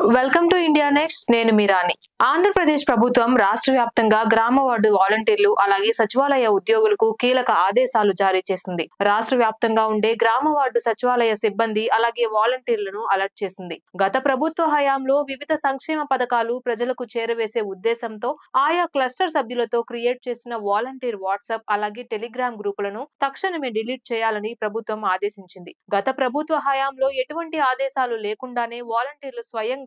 Welcome to India next. నేను మీరాని. ఆంధ్రప్రదేశ్ ప్రభుత్వం రాష్ట్ర వ్యాప్తంగా గ్రామ వార్డు వాలంటీర్లు అలాగే సచివాలయ ఉద్యోగులకు కీలక ఆదేశాలు జారీ చేసింది. రాష్ట్ర వ్యాప్తంగా ఉండే గ్రామ వార్డు సచివాలయ సిబ్బంది అలాగే వాలంటీర్లను అలర్ట్ చేసింది. గత ప్రభుత్వ హయాంలో వివిధ సంక్షేమ పథకాలు ప్రజలకు చేరవేసే ఉద్దేశంతో ఆయా క్లస్టర్ సభ్యులతో క్రియేట్ చేసిన వాలంటీర్ వాట్సాప్ అలాగే టెలిగ్రామ్ గ్రూపులను తక్షణమే డిలీట్ చేయాలని ప్రభుత్వం ఆదేశించింది. గత ప్రభుత్వ హయాంలో ఎటువంటి ఆదేశాలు లేకుండానే వాలంటీర్లు స్వయంగా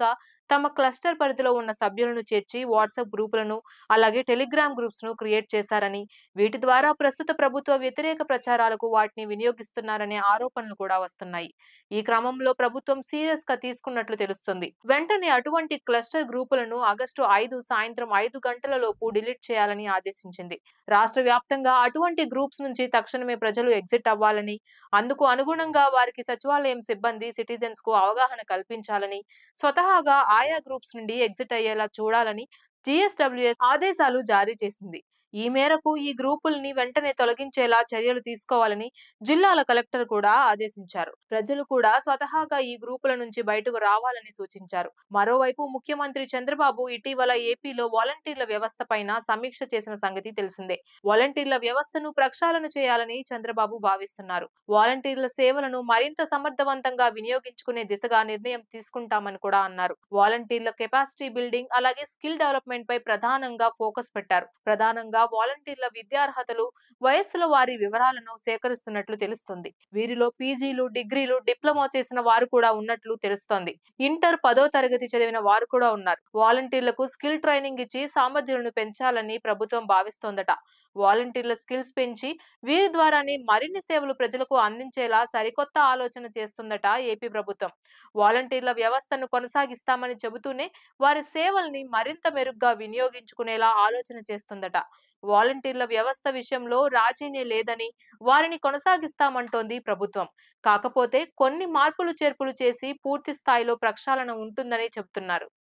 తమ క్లస్టర్ పరిధిలో ఉన్న సభ్యులను చేర్చి వాట్సాప్ గ్రూపులను అలాగే టెలిగ్రామ్ గ్రూప్స్ ను క్రియేట్ చేశారని, వీటి ద్వారా ప్రస్తుత ప్రభుత్వ వ్యతిరేక ప్రచారాలకు వాటిని వినియోగిస్తున్నారనే ఆరోపణలు కూడా వస్తున్నాయి. ఈ క్రమంలో ప్రభుత్వం సీరియస్ గా తీసుకున్నట్లు తెలుస్తుంది. వెంటనే అటువంటి క్లస్టర్ గ్రూపులను ఆగస్టు 5 సాయంత్రం 5 గంటల లోపు డిలీట్ చేయాలని ఆదేశించింది. రాష్ట్ర వ్యాప్తంగా అటువంటి గ్రూప్స్ నుంచి తక్షణమే ప్రజలు ఎగ్జిట్ అవ్వాలని, అందుకు అనుగుణంగా వారికి సచివాలయం సిబ్బంది సిటిజన్స్ కు అవగాహన కల్పించాలని, స్వతహాగా ఆయా గ్రూప్స్ నుండి ఎగ్జిట్ అయ్యేలా చూడాలని జీఎస్డబ్ల్యూఎస్ ఆదేశాలు జారీ చేసింది. ఈ మేరకు ఈ గ్రూపుల్ని వెంటనే తొలగించేలా చర్యలు తీసుకోవాలని జిల్లాల కలెక్టర్ కూడా ఆదేశించారు. ప్రజలు కూడా స్వతహాగా ఈ గ్రూపుల నుంచి బయటకు రావాలని సూచించారు. మరోవైపు ముఖ్యమంత్రి చంద్రబాబు ఇటీవల ఏపీలో వాలంటీర్ల వ్యవస్థ పైన సమీక్ష చేసిన సంగతి తెలిసిందే. వాలంటీర్ల వ్యవస్థను ప్రక్షాళన చేయాలని చంద్రబాబు భావిస్తున్నారు. వాలంటీర్ల సేవలను మరింత సమర్థవంతంగా వినియోగించుకునే దిశగా నిర్ణయం తీసుకుంటామని కూడా అన్నారు. వాలంటీర్ల కెపాసిటీ బిల్డింగ్ అలాగే స్కిల్ డెవలప్మెంట్ పై ప్రధానంగా ఫోకస్ పెట్టారు. ప్రధానంగా వాలంటీర్ల విద్యార్హతలు, వయస్సుల వారి వివరాలను సేకరిస్తున్నట్లు తెలుస్తుంది. వీరిలో పీజీలు, డిగ్రీలు, డిప్లొమా చేసిన వారు కూడా ఉన్నట్లు తెలుస్తోంది. ఇంటర్ 10వ తరగతి చదివిన వారు కూడా ఉన్నారు. వాలంటీర్లకు స్కిల్ ట్రైనింగ్ ఇచ్చి సామర్థ్యాలను పెంచాలని ప్రభుత్వం భావిస్తోందట. వాలంటీర్ల స్కిల్స్ పెంచి వీరి ద్వారానే మరిన్ని సేవలు ప్రజలకు అందించేలా సరికొత్త ఆలోచన చేస్తుందట ఏపీ ప్రభుత్వం. వాలంటీర్ల వ్యవస్థను కొనసాగిస్తామని చెబుతూనే వారి సేవల్ని మరింత మెరుగ్గా వినియోగించుకునేలా ఆలోచన చేస్తుందట. వాలంటీర్ల వ్యవస్థ విషయంలో రాజీనే లేదని, వారిని కొనసాగిస్తామంటోంది ప్రభుత్వం. కాకపోతే కొన్ని మార్పులు చేర్పులు చేసి పూర్తి స్థాయిలో ప్రక్షాళన ఉంటుందని చెబుతున్నారు.